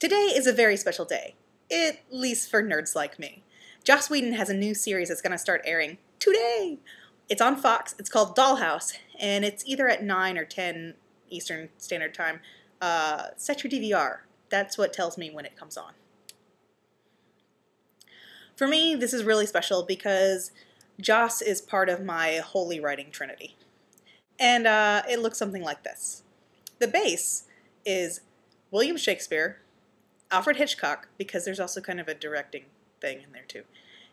Today is a very special day, at least for nerds like me. Joss Whedon has a new series that's going to start airing today. It's on Fox, it's called Dollhouse, and it's either at 9 or 10 Eastern Standard Time. Set your DVR. That's what tells me when it comes on. For me, this is really special because Joss is part of my holy writing trinity. And it looks something like this. The base is William Shakespeare, Alfred Hitchcock, because there's also kind of a directing thing in there too,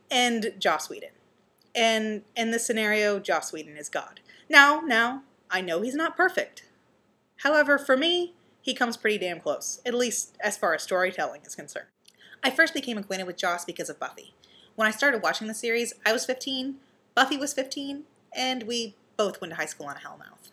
and Joss Whedon. And in this scenario, Joss Whedon is God. Now, I know he's not perfect. However, for me, he comes pretty damn close, at least as far as storytelling is concerned. I first became acquainted with Joss because of Buffy. When I started watching the series, I was 15, Buffy was 15, and we both went to high school on a Hellmouth.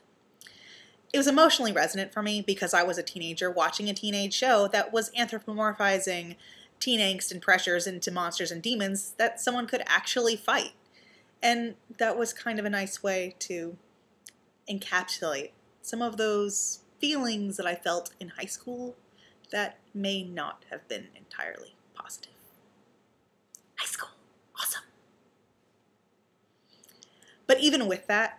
It was emotionally resonant for me because I was a teenager watching a teenage show that was anthropomorphizing teen angst and pressures into monsters and demons that someone could actually fight. And that was kind of a nice way to encapsulate some of those feelings that I felt in high school that may not have been entirely positive. High school, awesome. But even with that,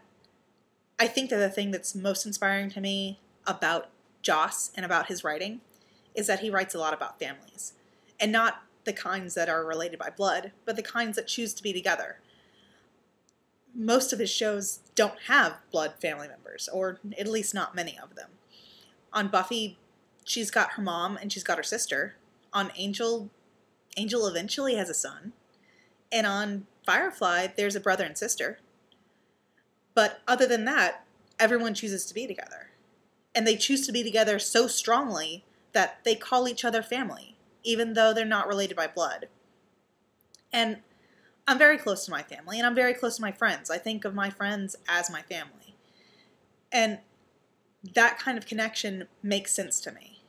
I think that the thing that's most inspiring to me about Joss and about his writing is that he writes a lot about families. And not the kinds that are related by blood, but the kinds that choose to be together. Most of his shows don't have blood family members, or at least not many of them. On Buffy, she's got her mom and she's got her sister. On Angel eventually has a son. And on Firefly, there's a brother and sister. But other than that, everyone chooses to be together. And they choose to be together so strongly that they call each other family, even though they're not related by blood. And I'm very close to my family, and I'm very close to my friends. I think of my friends as my family. And that kind of connection makes sense to me.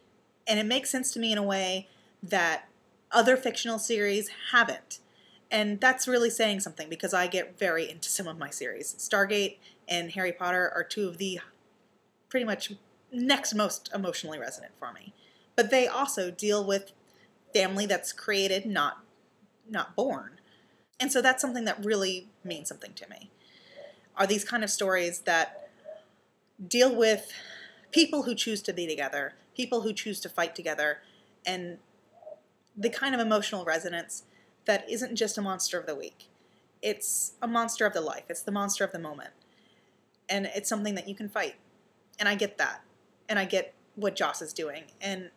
And it makes sense to me in a way that other fictional series haven't. And that's really saying something because I get very into some of my series. Stargate and Harry Potter are two of the pretty much next most emotionally resonant for me. But they also deal with family that's created, not born. And so that's something that really means something to me. Are these kind of stories that deal with people who choose to be together, people who choose to fight together, and the kind of emotional resonance that isn't just a monster of the week. It's a monster of the life. It's the monster of the moment. And it's something that you can fight. And I get that. And I get what Joss is doing. And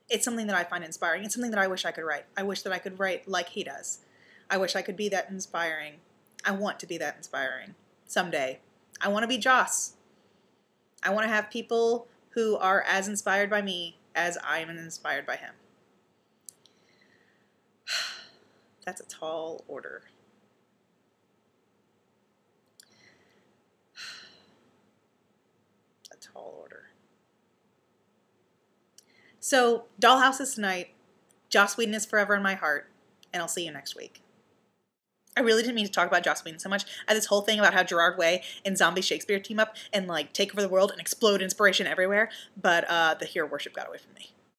it's something that I find inspiring. It's something that I wish I could write. I wish that I could write like he does. I wish I could be that inspiring. I want to be that inspiring someday. I want to be Joss. I want to have people who are as inspired by me as I am inspired by him. That's a tall order. A tall order. So, Dollhouse is tonight. Joss Whedon is forever in my heart. And I'll see you next week. I really didn't mean to talk about Joss Whedon so much. I had this whole thing about how Gerard Way and Zombie Shakespeare team up and like take over the world and explode inspiration everywhere. But the hero worship got away from me.